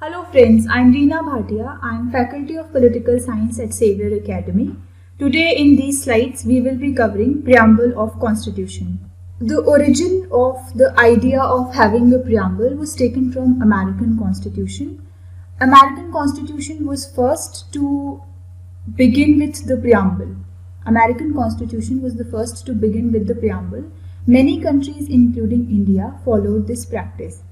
Hello friends, I am Reena Bhatia. I am Faculty of Political Science at Xavier Academy. Today in these slides we will be covering Preamble of Constitution. The origin of the idea of having a preamble was taken from American Constitution. American Constitution was first to begin with the preamble. American Constitution was the first to begin with the preamble. Many countries including India followed this practice.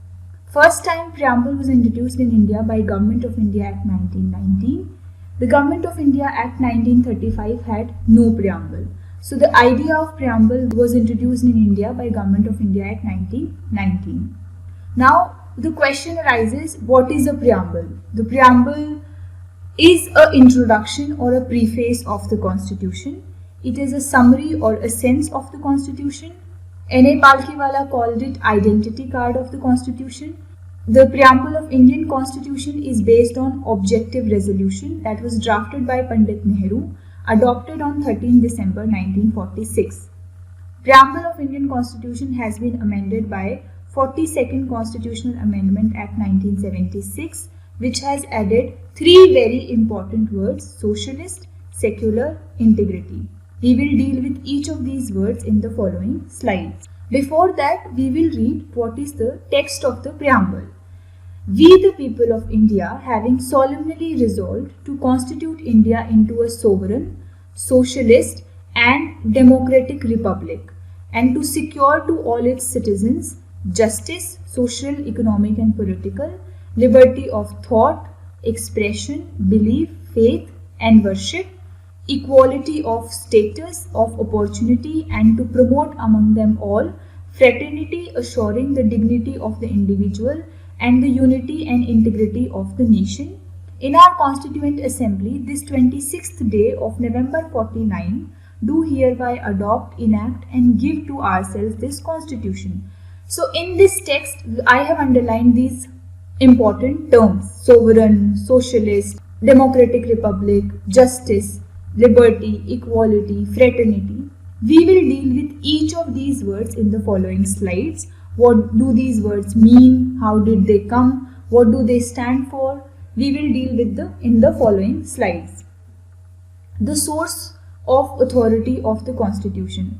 First time preamble was introduced in India by Government of India Act 1919. The Government of India Act 1935 had no preamble. So the idea of preamble was introduced in India by Government of India Act 1919. Now the question arises, what is a preamble? The preamble is an introduction or a preface of the Constitution. It is a summary or a sense of the Constitution. N.A. Palkhiwala called it identity card of the Constitution. The preamble of Indian Constitution is based on objective resolution that was drafted by Pandit Nehru, adopted on 13 December 1946. Preamble of Indian Constitution has been amended by 42nd Constitutional Amendment Act 1976, which has added three very important words: socialist, secular, integrity. We will deal with each of these words in the following slides. Before that, we will read what is the text of the preamble. We, the people of India, having solemnly resolved to constitute India into a sovereign, socialist and democratic republic, and to secure to all its citizens justice, social, economic and political, liberty of thought, expression, belief, faith and worship, equality of status, of opportunity, and to promote among them all fraternity, assuring the dignity of the individual and the unity and integrity of the nation. In our Constituent Assembly, this 26th day of November 49, do hereby adopt, enact and give to ourselves this Constitution. So in this text, I have underlined these important terms: sovereign, socialist, democratic republic, justice, liberty, equality, fraternity. We will deal with each of these words in the following slides. What do these words mean? How did they come? What do they stand for? We will deal with in the following slides. The source of authority of the Constitution.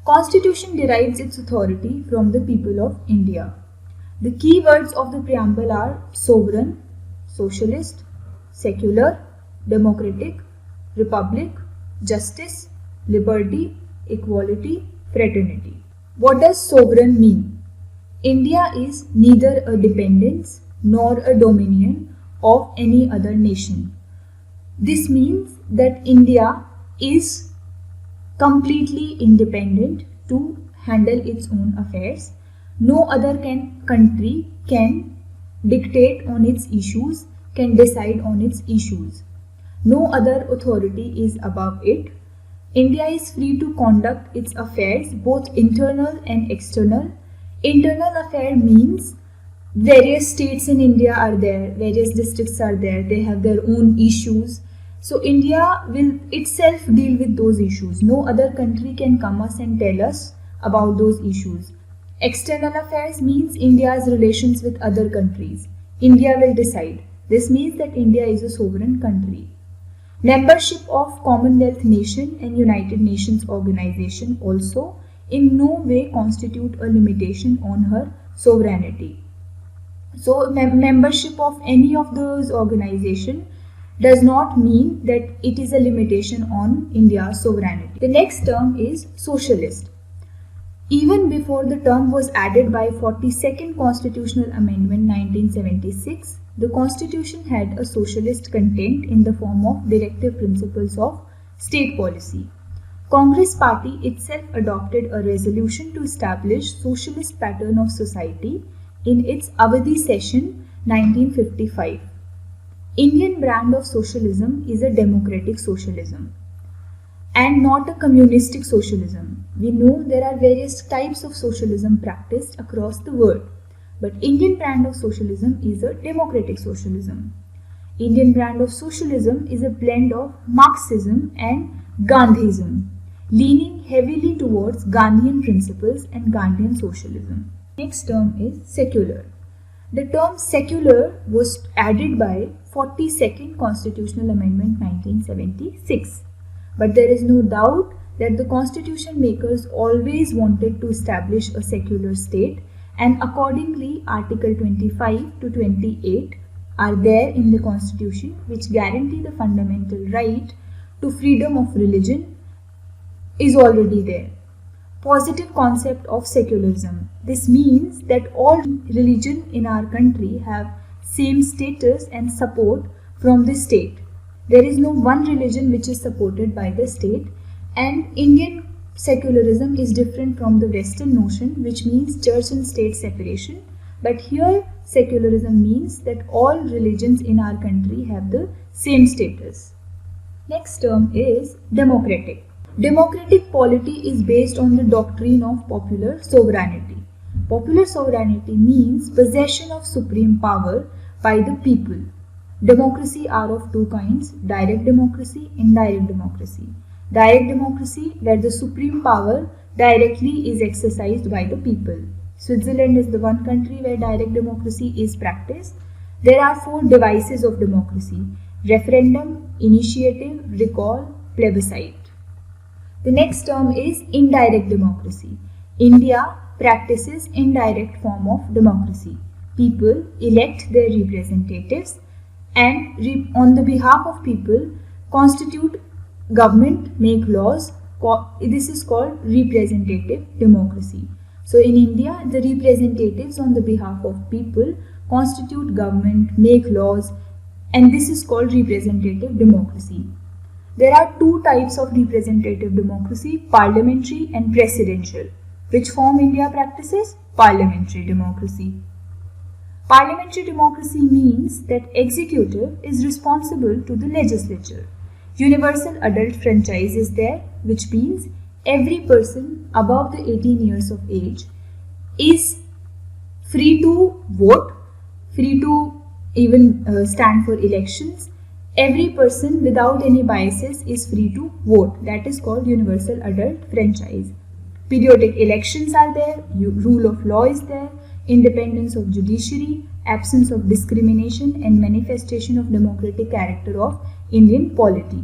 Constitution derives its authority from the people of India. The key words of the preamble are sovereign, socialist, secular, democratic, republic, justice, liberty, equality, fraternity. What does sovereign mean? India is neither a dependence nor a dominion of any other nation. This means that India is completely independent to handle its own affairs. No other country can dictate on its issues, can decide on its issues. No other authority is above it. India is free to conduct its affairs, both internal and external. Internal affair means various states in India are there, various districts are there, they have their own issues. So India will itself deal with those issues. No other country can come us and tell us about those issues. External affairs means India's relations with other countries. India will decide. This means that India is a sovereign country. Membership of Commonwealth Nation and United Nations Organization also in no way constitute a limitation on her sovereignty. So membership of any of those organizations does not mean that it is a limitation on India's sovereignty. The next term is socialist. Even before the term was added by 42nd Constitutional Amendment 1976, the Constitution had a socialist content in the form of directive principles of state policy. Congress party itself adopted a resolution to establish socialist pattern of society in its Avadi session 1955. Indian brand of socialism is a democratic socialism and not a communistic socialism. We know there are various types of socialism practiced across the world, but Indian brand of socialism is a democratic socialism. Indian brand of socialism is a blend of Marxism and Gandhism, leaning heavily towards Gandhian principles and Gandhian socialism. Next term is secular. The term secular was added by 42nd Constitutional Amendment 1976. But there is no doubt that the constitution makers always wanted to establish a secular state, and accordingly Article 25 to 28 are there in the constitution, which guarantee the fundamental right to freedom of religion is already there. Positive concept of secularism. This means that all religion in our country have same status and support from the state. There is no one religion which is supported by the state, and Indian secularism is different from the Western notion, which means church and state separation. But here secularism means that all religions in our country have the same status. Next term is democratic. Democratic polity is based on the doctrine of popular sovereignty. Popular sovereignty means possession of supreme power by the people. Democracy are of two kinds: direct democracy, indirect democracy. Direct democracy, where the supreme power directly is exercised by the people. Switzerland is the one country where direct democracy is practiced. There are four devices of democracy: referendum, initiative, recall, plebiscite. The next term is indirect democracy. India practices indirect form of democracy. People elect their representatives and on the behalf of people constitute government, make laws. This is called representative democracy. So in India, the representatives on the behalf of people constitute government, make laws, and this is called representative democracy. There are two types of representative democracy: parliamentary and presidential. Which form India practices? Parliamentary democracy. Parliamentary democracy means that executive is responsible to the legislature. Universal adult franchise is there, which means every person above the 18 years of age is free to vote, free to even stand for elections. Every person without any biases is free to vote. That is called universal adult franchise. Periodic elections are there, rule of law is there, independence of judiciary, absence of discrimination, and manifestation of democratic character of Indian polity.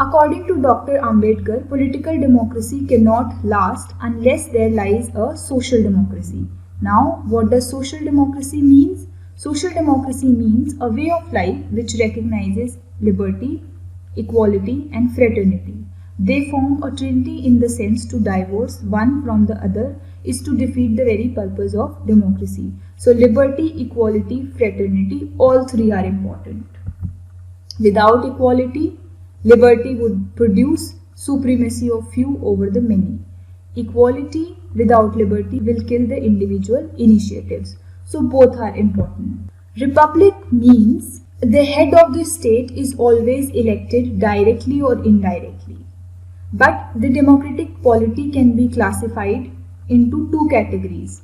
According to Dr. Ambedkar, political democracy cannot last unless there lies a social democracy. Now, what does social democracy mean? Social democracy means a way of life which recognizes liberty, equality, and fraternity. They form a trinity in the sense to divorce one from the other is to defeat the very purpose of democracy. So liberty, equality, fraternity, all three are important. Without equality, liberty would produce supremacy of few over the many. Equality without liberty will kill the individual initiatives. So both are important. Republic means the head of the state is always elected directly or indirectly. But the democratic polity can be classified into two categories.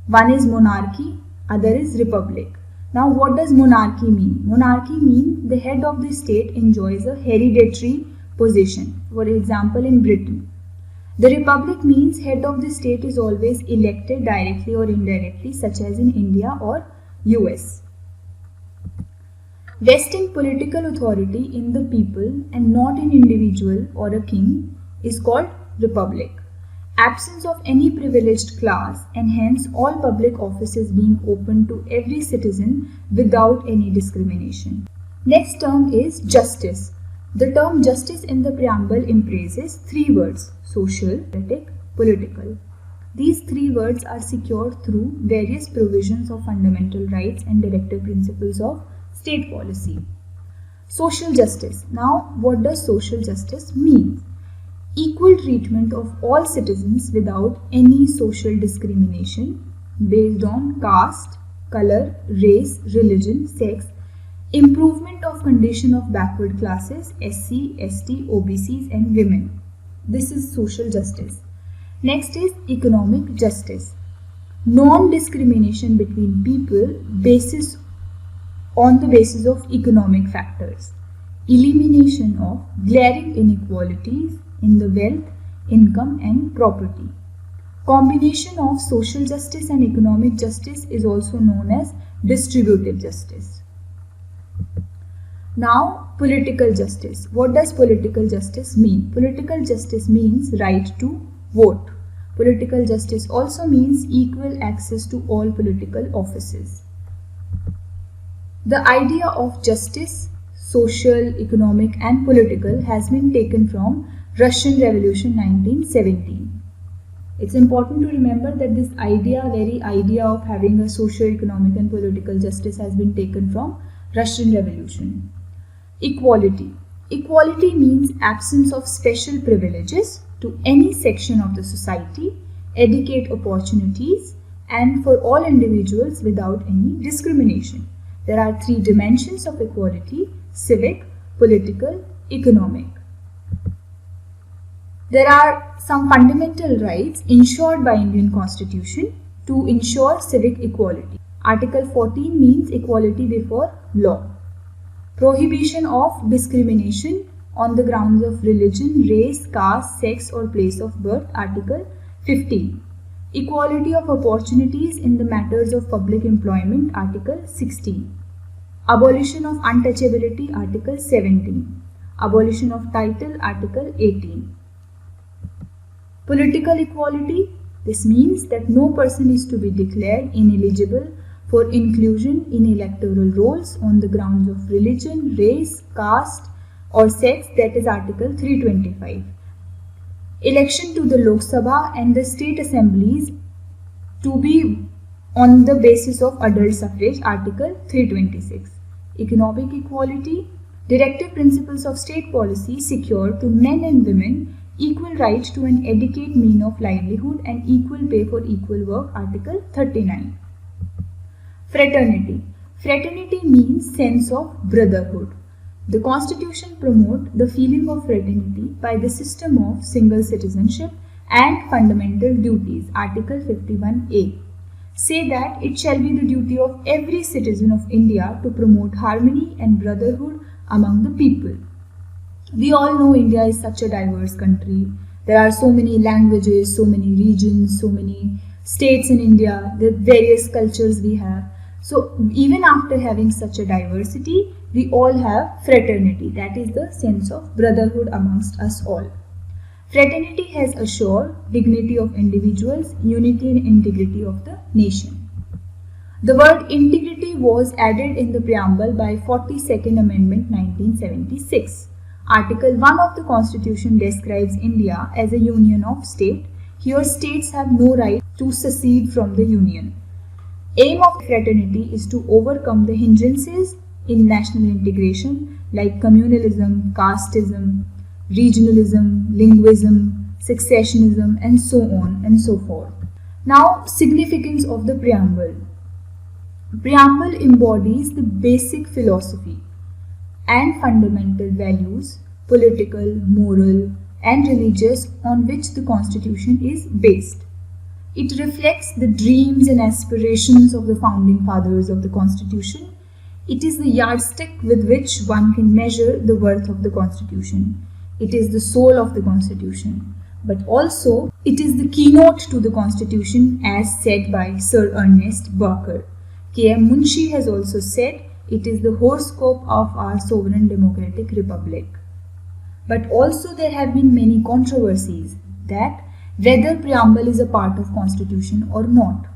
One is monarchy, other is republic. Now what does monarchy mean? Monarchy means the head of the state enjoys a hereditary position. For example, in Britain. The republic means head of the state is always elected directly or indirectly, such as in India or US. Vesting political authority in the people and not in individual or a king is called republic. Absence of any privileged class and hence all public offices being open to every citizen without any discrimination. Next term is justice. The term justice in the preamble embraces three words: social, political. These three words are secured through various provisions of fundamental rights and directive principles of state policy. Social justice. Now, what does social justice mean? Equal treatment of all citizens without any social discrimination based on caste, color, race, religion, sex, improvement of condition of backward classes, SC, ST, OBCs and women. This is social justice. Next is economic justice. Non-discrimination between people on the basis of economic factors. Elimination of glaring inequalities in the wealth, income and property. Combination of social justice and economic justice is also known as distributive justice. Now, political justice. What does political justice mean? Political justice means right to vote. Political justice also means equal access to all political offices. The idea of justice, social, economic and political has been taken from Russian Revolution 1917. It's important to remember that this very idea of having a social, economic and political justice has been taken from Russian Revolution. Equality. Equality means absence of special privileges to any section of the society, educate opportunities, and for all individuals without any discrimination. There are three dimensions of equality: civic, political, economic. There are some fundamental rights ensured by Indian Constitution to ensure civic equality. Article 14 means equality before law. Prohibition of discrimination on the grounds of religion, race, caste, sex or place of birth. Article 15. Equality of opportunities in the matters of public employment. Article 16. Abolition of untouchability. Article 17. Abolition of title. Article 18. Political equality. This means that no person is to be declared ineligible for inclusion in electoral rolls on the grounds of religion, race, caste or sex. That is Article 325. Election to the Lok Sabha and the state assemblies to be on the basis of adult suffrage. Article 326. Economic equality. Directive principles of state policy secure to men and women equal right to an adequate mean of livelihood and equal pay for equal work. Article 39. Fraternity. Fraternity means sense of brotherhood. The Constitution promotes the feeling of fraternity by the system of single citizenship and fundamental duties. Article 51A. Say that it shall be the duty of every citizen of India to promote harmony and brotherhood among the people. We all know India is such a diverse country. There are so many languages, so many regions, so many states in India, the various cultures we have. So even after having such a diversity, we all have fraternity. That is the sense of brotherhood amongst us all. Fraternity has assured dignity of individuals, unity and integrity of the nation. The word integrity was added in the preamble by 42nd Amendment 1976. Article 1 of the Constitution describes India as a union of states. Here states have no right to secede from the union. Aim of fraternity is to overcome the hindrances in national integration like communalism, casteism, regionalism, linguism, secessionism and so on and so forth. Now, significance of the preamble. Preamble embodies the basic philosophy and fundamental values, political, moral and religious, on which the Constitution is based. It reflects the dreams and aspirations of the founding fathers of the Constitution. It is the yardstick with which one can measure the worth of the Constitution. It is the soul of the Constitution. But also, it is the keynote to the Constitution as said by Sir Ernest Barker. K.M. Munshi has also said it is the horoscope of our sovereign democratic republic. But also there have been many controversies that whether preamble is a part of Constitution or not.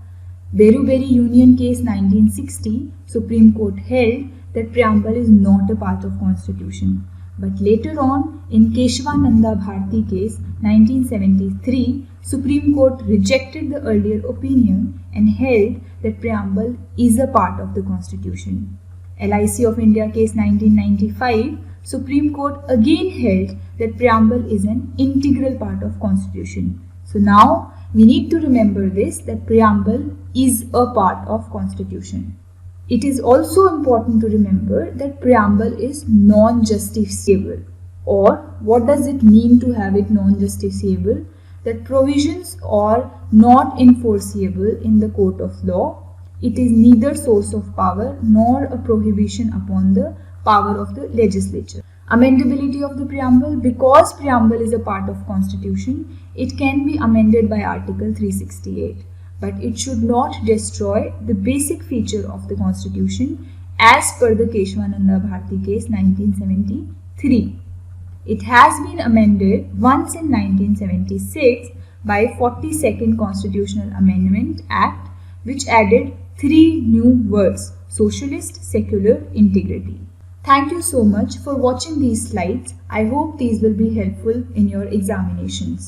Beruberi Union Case 1960, Supreme Court held that preamble is not a part of Constitution. But later on, in Keshavananda Bharti case 1973, Supreme Court rejected the earlier opinion and held that preamble is a part of the Constitution. LIC of India case 1995, Supreme Court again held that preamble is an integral part of Constitution. So now we need to remember this, that preamble is a part of Constitution. It is also important to remember that preamble is non-justiciable. Or what does it mean to have it non-justiciable? That provisions are not enforceable in the court of law. It is neither source of power nor a prohibition upon the power of the legislature. Amendability of the preamble. Because preamble is a part of Constitution, it can be amended by Article 368, but it should not destroy the basic feature of the Constitution as per the Keshwananda Bharti case 1973. It has been amended once in 1976 by 42nd Constitutional Amendment Act, which added 3 new words: socialist, secular, integrity. Thank you so much for watching these slides. I hope these will be helpful in your examinations.